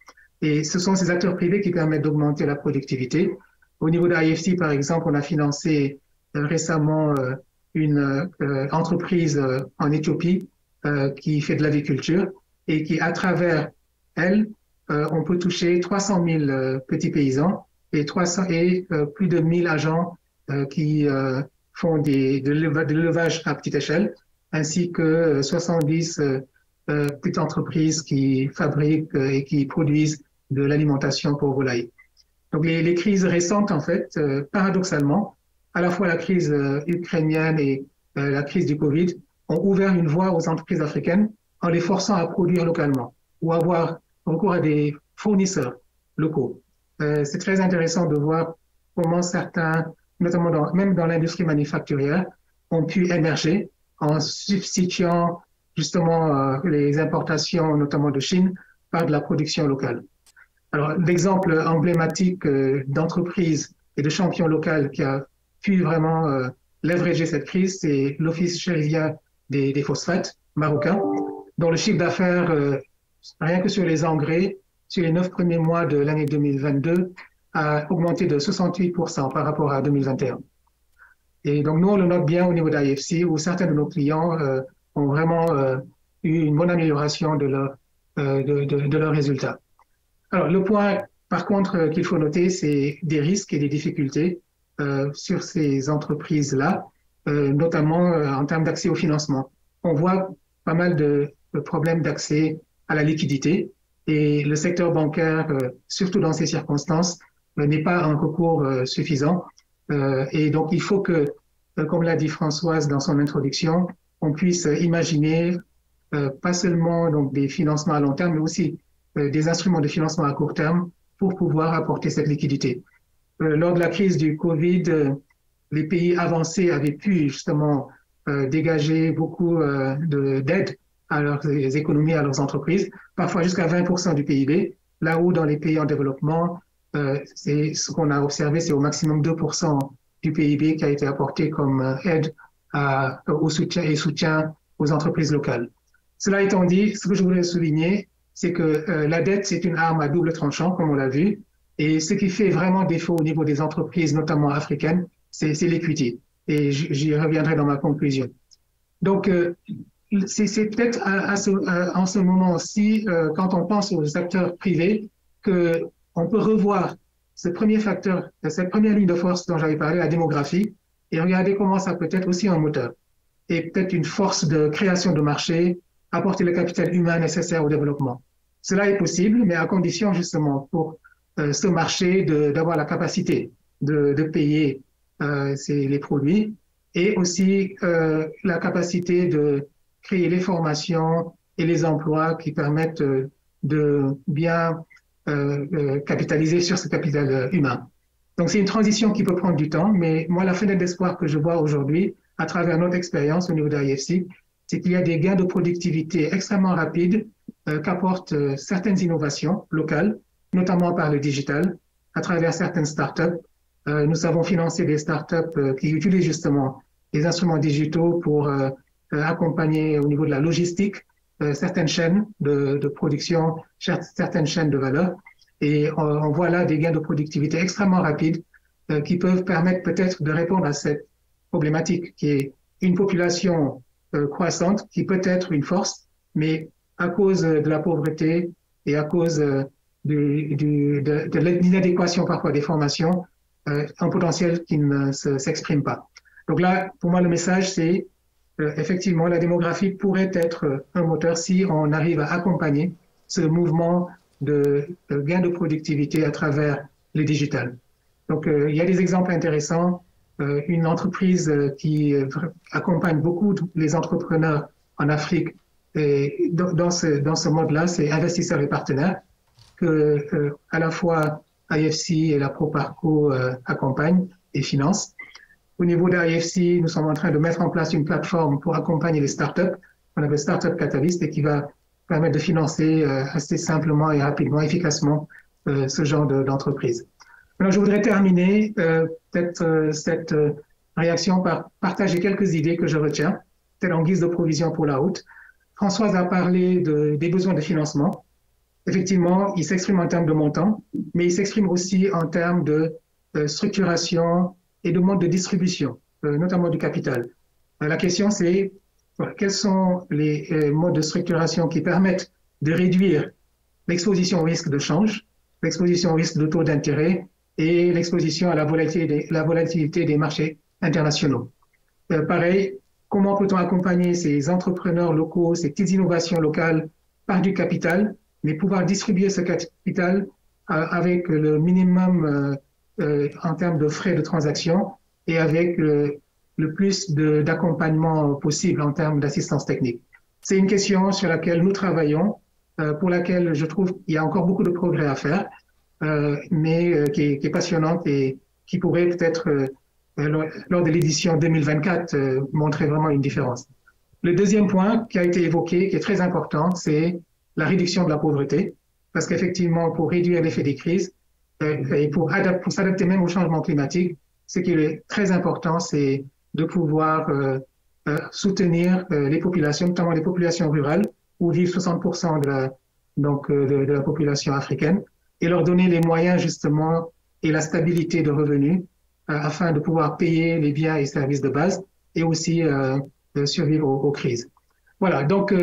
Et ce sont ces acteurs privés qui permettent d'augmenter la productivité. Au niveau de l'IFC, par exemple, on a financé récemment une entreprise en Éthiopie qui fait de l'aviculture et qui, à travers elle, on peut toucher 300 000 petits paysans et plus de 1000 agents qui font de l'élevage à petite échelle, ainsi que 70 petites entreprises qui fabriquent et qui produisent de l'alimentation pour volailles. Donc les crises récentes, en fait, paradoxalement, à la fois la crise ukrainienne et la crise du Covid, ont ouvert une voie aux entreprises africaines en les forçant à produire localement ou avoir recours à des fournisseurs locaux. C'est très intéressant de voir comment certains, notamment même dans l'industrie manufacturière, ont pu émerger en substituant justement les importations, notamment de Chine, par de la production locale. Alors, l'exemple emblématique d'entreprise et de champion local qui a pu vraiment leverager cette crise, c'est l'Office chérifien des phosphates marocain, dont le chiffre d'affaires, rien que sur les engrais, sur les 9 premiers mois de l'année 2022, a augmenté de 68% par rapport à 2021. Et donc, nous, on le note bien au niveau d'IFC, où certains de nos clients ont vraiment eu une bonne amélioration de leurs résultats. Alors, le point, par contre, qu'il faut noter, c'est des risques et des difficultés sur ces entreprises-là, notamment en termes d'accès au financement. On voit pas mal de problèmes d'accès à la liquidité et le secteur bancaire, surtout dans ces circonstances, n'est pas un recours suffisant. Et donc, il faut que, comme l'a dit Françoise dans son introduction, on puisse imaginer pas seulement donc, des financements à long terme, mais aussi des instruments de financement à court terme pour pouvoir apporter cette liquidité. Lors de la crise du Covid, les pays avancés avaient pu justement dégager beaucoup d'aide à leurs économies, à leurs entreprises, parfois jusqu'à 20% du PIB, là où dans les pays en développement, c'est ce qu'on a observé, c'est au maximum 2% du PIB qui a été apporté comme aide au soutien aux entreprises locales. Cela étant dit, ce que je voulais souligner, c'est que la dette, c'est une arme à double tranchant, comme on l'a vu, et ce qui fait vraiment défaut au niveau des entreprises, notamment africaines, c'est l'equity. Et j'y reviendrai dans ma conclusion. Donc, c'est peut-être en ce moment-ci, quand on pense aux acteurs privés, qu'on peut revoir ce premier facteur, cette première ligne de force dont j'avais parlé, la démographie, et regarder comment ça peut être aussi un moteur. Et peut-être une force de création de marché, apporter le capital humain nécessaire au développement. Cela est possible, mais à condition justement pour ce marché d'avoir la capacité de payer les produits et aussi la capacité de créer les formations et les emplois qui permettent de bien capitaliser sur ce capital humain. Donc c'est une transition qui peut prendre du temps, mais moi la fenêtre d'espoir que je vois aujourd'hui à travers notre expérience au niveau de l'IFC, c'est qu'il y a des gains de productivité extrêmement rapides qu'apportent certaines innovations locales, notamment par le digital, à travers certaines startups. Nous avons financé des startups qui utilisent justement les instruments digitaux pour accompagner au niveau de la logistique certaines chaînes de production, certaines chaînes de valeur. Et on voit là des gains de productivité extrêmement rapides qui peuvent permettre peut-être de répondre à cette problématique qui est une population croissante qui peut être une force, mais à cause de la pauvreté et à cause de l'inadéquation parfois des formations, un potentiel qui ne s'exprime pas. Donc là, pour moi, le message, c'est effectivement, la démographie pourrait être un moteur si on arrive à accompagner ce mouvement de gain de productivité à travers les digitales. Donc, il y a des exemples intéressants. Une entreprise qui accompagne beaucoup les entrepreneurs en Afrique et dans ce mode-là, c'est Investisseurs et Partenaires, que à la fois IFC et la Proparco accompagnent et financent. Au niveau d'IFC, nous sommes en train de mettre en place une plateforme pour accompagner les startups, qu'on appelle Startup Catalyst, et qui va permettre de financer assez simplement et rapidement, efficacement, ce genre d'entreprise. Alors, je voudrais terminer peut-être cette réaction par partager quelques idées que je retiens, peut-être en guise de provision pour la route. Françoise a parlé des besoins de financement. Effectivement, il s'exprime en termes de montant, mais il s'exprime aussi en termes de structuration et de mode de distribution, notamment du capital. La question, c'est quels sont les modes de structuration qui permettent de réduire l'exposition au risque de change, l'exposition au risque de taux d'intérêt et l'exposition à la volatilité des marchés internationaux. Pareil, comment peut-on accompagner ces entrepreneurs locaux, ces petites innovations locales par du capital, mais pouvoir distribuer ce capital avec le minimum en termes de frais de transaction et avec le plus d'accompagnement possible en termes d'assistance technique. C'est une question sur laquelle nous travaillons, pour laquelle je trouve qu'il y a encore beaucoup de progrès à faire, mais qui est passionnante et qui pourrait peut-être, lors de l'édition 2024, montrer vraiment une différence. Le deuxième point qui a été évoqué, qui est très important, c'est la réduction de la pauvreté, parce qu'effectivement, pour réduire l'effet des crises, et pour s'adapter même au changement climatique, ce qui est très important, c'est de pouvoir soutenir les populations, notamment les populations rurales, où vivent 60% de la population africaine, et leur donner les moyens justement et la stabilité de revenus afin de pouvoir payer les biens et services de base et aussi survivre aux crises. Voilà, donc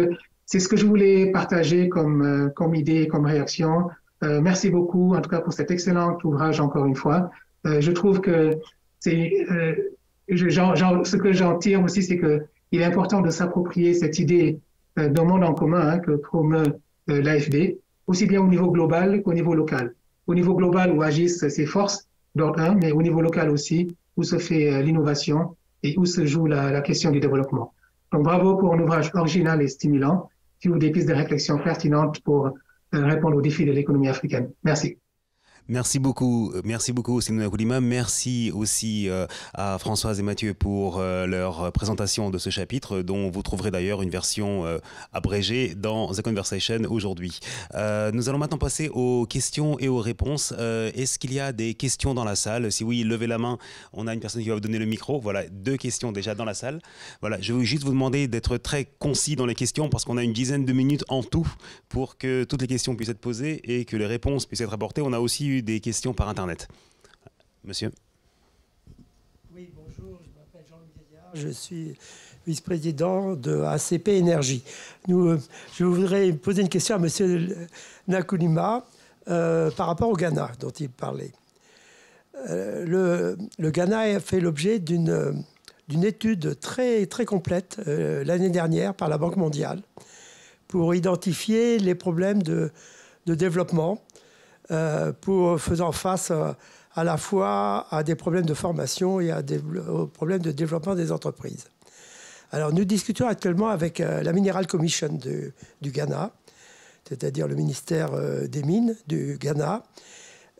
c'est ce que je voulais partager comme idée, comme réaction. Merci beaucoup, en tout cas, pour cet excellent ouvrage, encore une fois. Je trouve que ce que j'en tire aussi, c'est qu'il est important de s'approprier cette idée d'un monde en commun que promeut l'AFD, aussi bien au niveau global qu'au niveau local. Au niveau global, où agissent ces forces d'ordre 1, mais au niveau local aussi, où se fait l'innovation et où se joue la question du développement. Donc, bravo pour un ouvrage original et stimulant qui ouvre des pistes de réflexion pertinentes pour répondre aux défis de l'économie africaine. Merci. Merci beaucoup Sinouna Koulima. Merci aussi à Françoise et Mathieu pour leur présentation de ce chapitre, dont vous trouverez d'ailleurs une version abrégée dans The Conversation aujourd'hui. Nous allons maintenant passer aux questions et aux réponses. Est-ce qu'il y a des questions dans la salle? Si oui, levez la main. On a une personne qui va vous donner le micro. Voilà, 2 questions déjà dans la salle. Voilà, je veux juste vous demander d'être très concis dans les questions parce qu'on a une dizaine de minutes en tout pour que toutes les questions puissent être posées et que les réponses puissent être apportées. On a aussi eu des questions par Internet. Monsieur. Oui, bonjour, je m'appelle Jean-Louis Gaillard, je suis vice-président de ACP Énergie. Je voudrais poser une question à monsieur Nkoulima par rapport au Ghana dont il parlait. Le Ghana a fait l'objet d'une étude très, très complète l'année dernière par la Banque mondiale pour identifier les problèmes de développement, pour faisant face à la fois à des problèmes de formation et aux problèmes de développement des entreprises. Alors nous discutons actuellement avec la Mineral Commission du Ghana, c'est-à-dire le ministère des Mines du Ghana.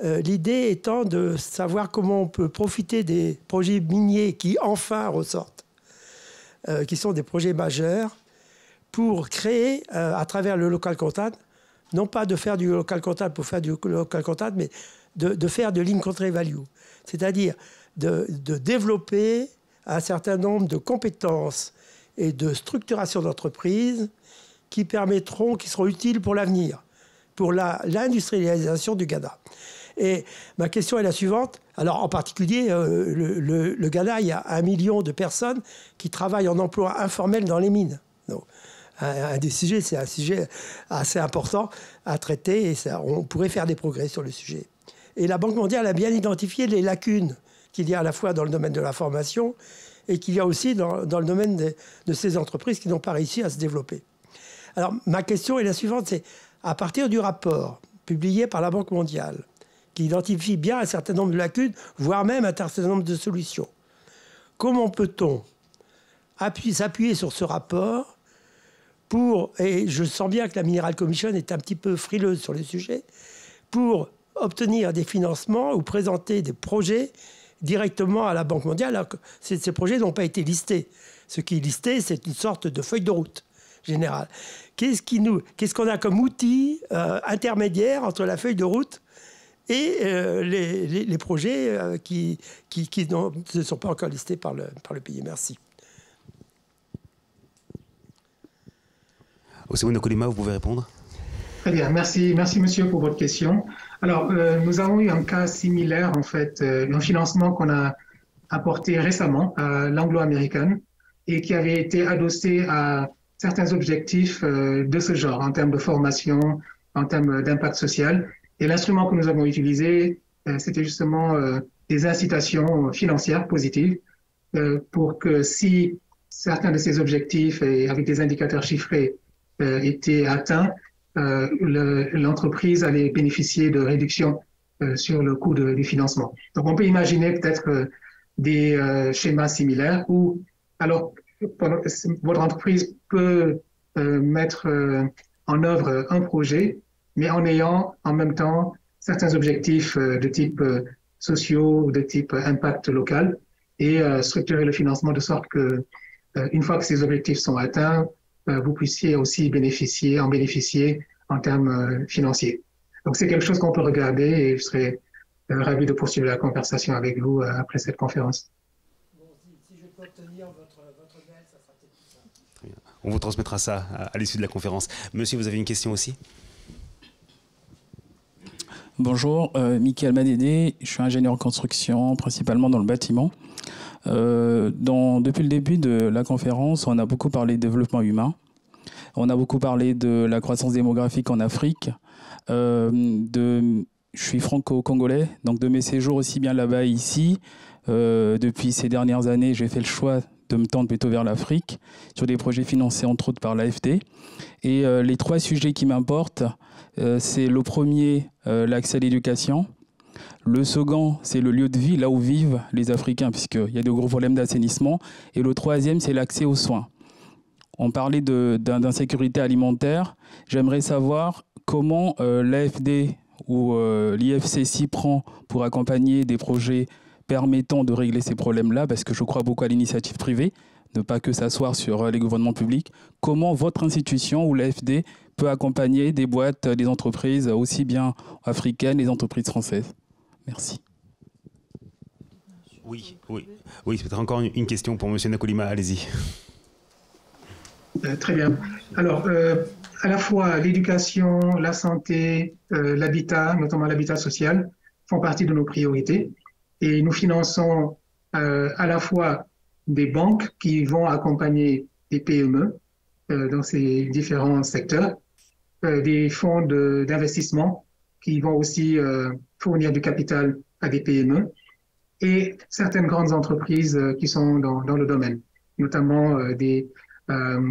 L'idée étant de savoir comment on peut profiter des projets miniers qui enfin ressortent, qui sont des projets majeurs, pour créer, à travers le local content, non pas de faire du local content pour faire du local content, mais de faire de l'in-country value. C'est-à-dire de développer un certain nombre de compétences et de structuration d'entreprise qui seront utiles pour l'avenir, pour l'industrialisation du Ghana. Et ma question est la suivante. Alors, en particulier, le Ghana, il y a 1 million de personnes qui travaillent en emploi informel dans les mines. Donc, un des sujets, c'est un sujet assez important à traiter et on pourrait faire des progrès sur le sujet. Et la Banque mondiale a bien identifié les lacunes qu'il y a à la fois dans le domaine de la formation et qu'il y a aussi dans le domaine de ces entreprises qui n'ont pas réussi à se développer. Alors, ma question est la suivante, c'est à partir du rapport publié par la Banque mondiale, qui identifie bien un certain nombre de lacunes, voire même un certain nombre de solutions, comment peut-on s'appuyer sur ce rapport et je sens bien que la Mineral Commission est un petit peu frileuse sur le sujet, pour obtenir des financements ou présenter des projets directement à la Banque mondiale, alors que ces projets n'ont pas été listés. Ce qui est listé, c'est une sorte de feuille de route générale. Qu'est-ce qu'on a comme outil intermédiaire entre la feuille de route et les projets qui ne sont pas encore listés par le pays? Merci. Oseo Nkoulima, vous pouvez répondre? Très bien, merci monsieur pour votre question. Alors, nous avons eu un cas similaire, en fait, un financement qu'on a apporté récemment à l'anglo-américaine et qui avait été adossé à certains objectifs de ce genre, en termes de formation, en termes d'impact social. Et l'instrument que nous avons utilisé, c'était justement des incitations financières positives pour que si certains de ces objectifs, et avec des indicateurs chiffrés, étaient atteints, l'entreprise allait bénéficier de réductions sur le coût du financement. Donc on peut imaginer peut-être des schémas similaires où, alors, votre entreprise peut mettre en œuvre un projet, mais en ayant en même temps certains objectifs de type sociaux ou de type impact local et structurer le financement de sorte que, une fois que ces objectifs sont atteints, vous puissiez aussi en bénéficier en termes financiers. Donc c'est quelque chose qu'on peut regarder et je serais ravi de poursuivre la conversation avec vous après cette conférence. Bon, si je peux obtenir votre mail, ça sera peut-être plus simple. On vous transmettra ça à l'issue de la conférence. Monsieur, vous avez une question aussi? Bonjour, Michael Madédé, je suis ingénieur en construction, principalement dans le bâtiment. Depuis le début de la conférence, on a beaucoup parlé de développement humain. On a beaucoup parlé de la croissance démographique en Afrique. Je suis franco-congolais, donc de mes séjours aussi bien là-bas et ici. Depuis ces dernières années, j'ai fait le choix de me tendre plutôt vers l'Afrique, sur des projets financés entre autres par l'AFD. Et les 3 sujets qui m'importent, c'est le premier, l'accès à l'éducation. Le second, c'est le lieu de vie, là où vivent les Africains, puisqu'il y a de gros problèmes d'assainissement. Et le troisième, c'est l'accès aux soins. On parlait d'insécurité alimentaire. J'aimerais savoir comment l'AFD ou l'IFC s'y prend pour accompagner des projets permettant de régler ces problèmes-là, parce que je crois beaucoup à l'initiative privée, ne pas que s'asseoir sur les gouvernements publics. Comment votre institution ou l'AFD peut accompagner des boîtes, des entreprises aussi bien africaines, les entreprises françaises? Merci. Oui, c'est peut-être encore une question pour M. Nkoulima, allez-y. Très bien. Alors, à la fois l'éducation, la santé, l'habitat, notamment l'habitat social, font partie de nos priorités. Et nous finançons à la fois des banques qui vont accompagner des PME dans ces différents secteurs, des fonds d'investissement qui vont aussi fournir du capital à des PME et certaines grandes entreprises qui sont dans le domaine, notamment des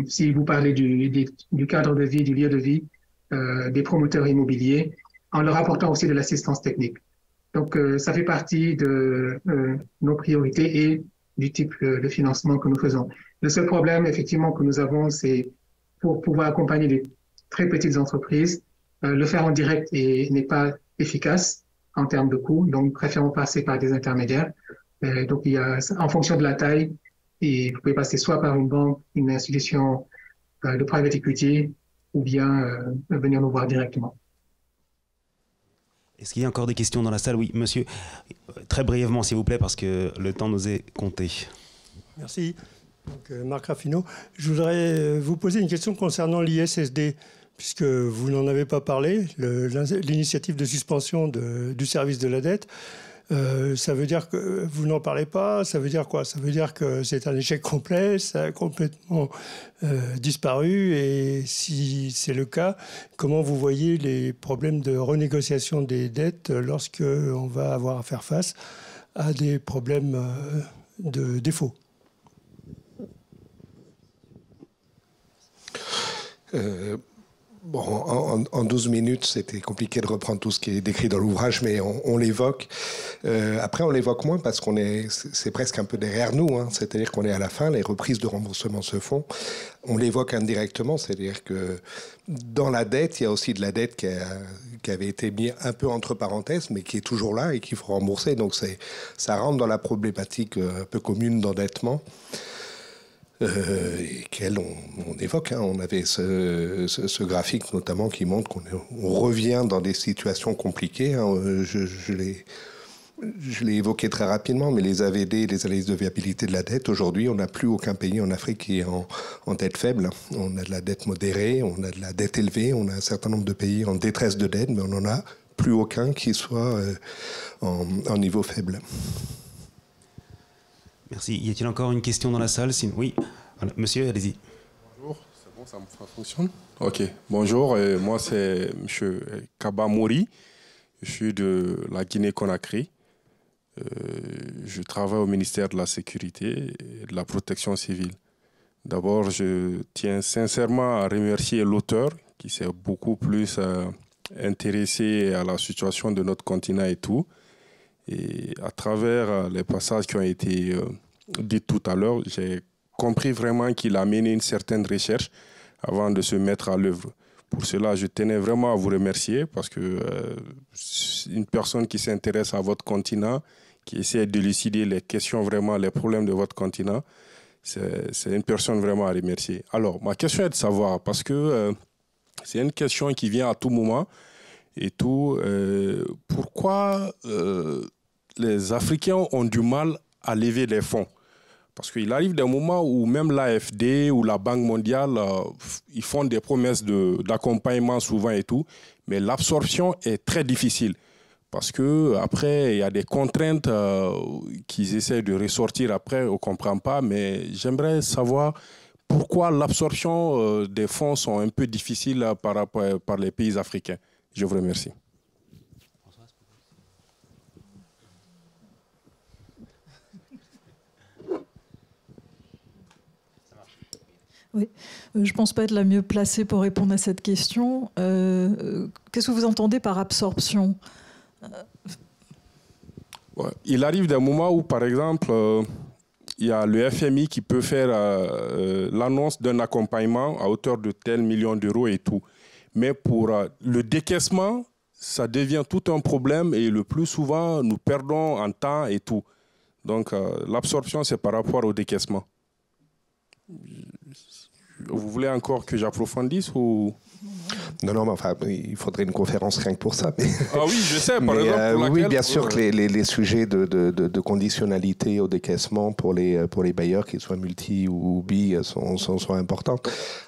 Si vous parlez du cadre de vie, du lieu de vie, des promoteurs immobiliers, en leur apportant aussi de l'assistance technique. Donc, ça fait partie de nos priorités et du type de financement que nous faisons. Le seul problème, effectivement, que nous avons, c'est pour pouvoir accompagner des très petites entreprises, le faire en direct n'est pas efficace en termes de coûts, donc préférons passer par des intermédiaires. Donc, en fonction de la taille, et vous pouvez passer soit par une banque, une institution de private equity, ou bien venir nous voir directement. Est-ce qu'il y a encore des questions dans la salle? Oui, monsieur. Très brièvement, s'il vous plaît, parce que le temps nous est compté. Merci. Donc, Marc Raffino. Je voudrais vous poser une question concernant l'ISSD, puisque vous n'en avez pas parlé, l'initiative de suspension du service de la dette. Ça veut dire que vous n'en parlez pas? Ça veut dire quoi? Ça veut dire que c'est un échec complet, ça a complètement disparu. Et si c'est le cas, comment vous voyez les problèmes de renégociation des dettes lorsque on va avoir à faire face à des problèmes de défaut? Bon, en 12 minutes, c'était compliqué de reprendre tout ce qui est décrit dans l'ouvrage, mais on l'évoque. Après, on l'évoque moins parce c'est presque un peu derrière nous, hein. C'est-à-dire qu'on est à la fin, les reprises de remboursement se font. On l'évoque indirectement, c'est-à-dire que dans la dette, il y a aussi de la dette qui avait été mise un peu entre parenthèses, mais qui est toujours là et qu'il faut rembourser. Donc ça rentre dans la problématique un peu commune d'endettement. Qu'elle on évoque, hein. On avait ce graphique notamment qui montre qu'on revient dans des situations compliquées, hein. Je l'ai évoqué très rapidement, mais les AVD, les analyses de viabilité de la dette, aujourd'hui, on n'a plus aucun pays en Afrique qui est en dette faible. On a de la dette modérée, on a de la dette élevée, on a un certain nombre de pays en détresse de dette, mais on n'en a plus aucun qui soit en niveau faible. Merci. Y a-t-il encore une question dans la salle? Oui. Voilà. Monsieur, allez-y. Bonjour, c'est bon, ça fonctionne? Ok, bonjour, moi c'est M. Kaba Mori, je suis de la Guinée-Conakry. Je travaille au ministère de la Sécurité et de la Protection civile. D'abord, je tiens sincèrement à remercier l'auteur qui s'est beaucoup plus intéressé à la situation de notre continent et tout. Et à travers les passages qui ont été dits tout à l'heure, j'ai compris vraiment qu'il a mené une certaine recherche avant de se mettre à l'œuvre. Pour cela, je tenais vraiment à vous remercier parce que une personne qui s'intéresse à votre continent, qui essaie d'élucider les questions, vraiment les problèmes de votre continent, c'est une personne vraiment à remercier. Alors, ma question est de savoir, parce que c'est une question qui vient à tout moment et tout, pourquoi les Africains ont du mal à lever les fonds? Parce qu'il arrive des moments où même l'AFD ou la Banque mondiale, ils font des promesses d'accompagnement souvent et tout, mais l'absorption est très difficile. Parce qu'après, il y a des contraintes qu'ils essaient de ressortir après, on ne comprend pas, mais j'aimerais savoir pourquoi l'absorption des fonds sont un peu difficiles par les pays africains. Je vous remercie. Oui, je ne pense pas être la mieux placée pour répondre à cette question. Qu'est-ce que vous entendez par absorption? Ouais. Il arrive des moments où, par exemple, il y a le FMI qui peut faire l'annonce d'un accompagnement à hauteur de tel million d'euros et tout. Mais pour le décaissement, ça devient tout un problème et le plus souvent, nous perdons en temps et tout. Donc, l'absorption, c'est par rapport au décaissement. Vous voulez encore que j'approfondisse ou... Non, mais enfin, il faudrait une conférence rien que pour ça. Mais... Ah oui, je sais, par exemple. Pour oui, bien sûr que les sujets de conditionnalité au décaissement pour les bailleurs, qu'ils soient multi ou bi, sont importants.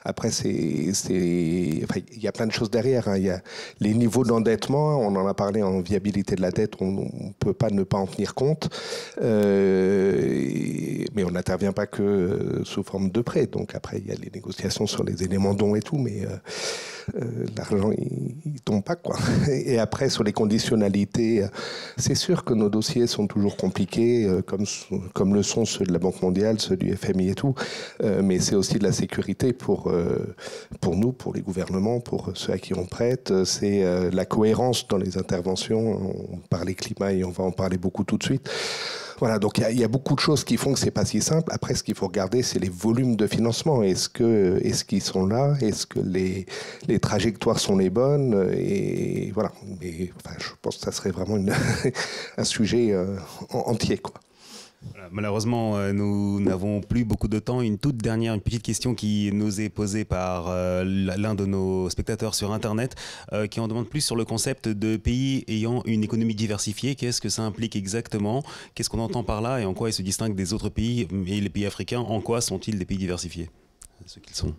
Après, enfin, il y a plein de choses derrière, hein. Il y a les niveaux d'endettement, on en a parlé en viabilité de la dette, on ne peut pas ne pas en tenir compte. Mais on n'intervient pas que sous forme de prêt. Donc après, il y a les négociations sur les éléments dons et tout, mais l'argent il tombe pas, quoi. Et après, sur les conditionnalités, c'est sûr que nos dossiers sont toujours compliqués, comme le sont ceux de la Banque mondiale, ceux du FMI et tout, mais c'est aussi de la sécurité pour nous, pour les gouvernements, pour ceux à qui on prête. C'est la cohérence dans les interventions. On parlait climat et on va en parler beaucoup tout de suite. Voilà, donc il y a beaucoup de choses qui font que c'est pas si simple. Après, ce qu'il faut regarder, c'est les volumes de financement. Est-ce qu'ils sont là? Est-ce que les trajectoires sont les bonnes? Et voilà. Mais enfin, je pense que ça serait vraiment un sujet entier, quoi. Voilà, malheureusement, nous n'avons plus beaucoup de temps. Une petite question qui nous est posée par l'un de nos spectateurs sur Internet, qui en demande plus sur le concept de pays ayant une économie diversifiée. Qu'est-ce que ça implique exactement? Qu'est-ce qu'on entend par là et en quoi ils se distinguent des autres pays et les pays africains? En quoi sont-ils des pays diversifiés, ce qu'ils sont?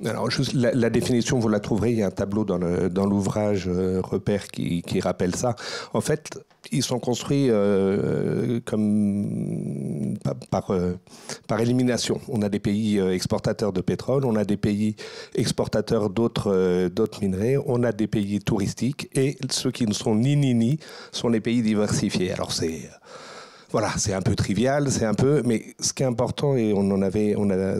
Alors, juste la définition, vous la trouverez, il y a un tableau dans l'ouvrage Repère qui rappelle ça. En fait, ils sont construits comme par élimination. On a des pays exportateurs de pétrole, on a des pays exportateurs d'autres minerais, on a des pays touristiques, et ceux qui ne sont ni sont les pays diversifiés. Alors voilà, c'est un peu trivial, mais ce qui est important, et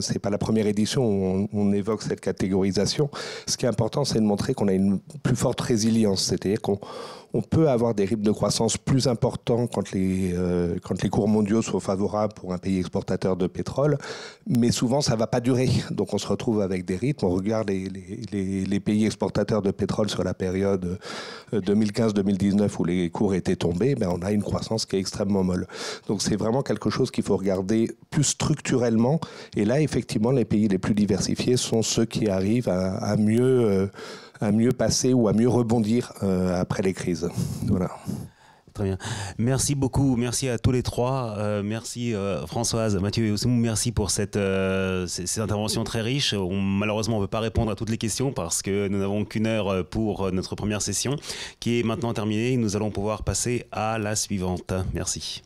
c'est pas la première édition où on évoque cette catégorisation. Ce qui est important, c'est de montrer qu'on a une plus forte résilience, c'est-à-dire qu'on peut avoir des rythmes de croissance plus importants quand les cours mondiaux sont favorables pour un pays exportateur de pétrole, mais souvent ça va pas durer. Donc on se retrouve avec des rythmes. On regarde les pays exportateurs de pétrole sur la période 2015-2019 où les cours étaient tombés, on a une croissance qui est extrêmement molle. Donc c'est vraiment quelque chose qu'il faut regarder plus structurellement. Et là, effectivement, les pays les plus diversifiés sont ceux qui arrivent à mieux passer ou à mieux rebondir après les crises. Voilà. Très bien. Merci beaucoup. Merci à tous les trois. Merci Françoise, Mathieu et Ousmou. Merci pour ces interventions très riches. Malheureusement, on ne peut pas répondre à toutes les questions parce que nous n'avons qu'une heure pour notre première session qui est maintenant terminée. Nous allons pouvoir passer à la suivante. Merci.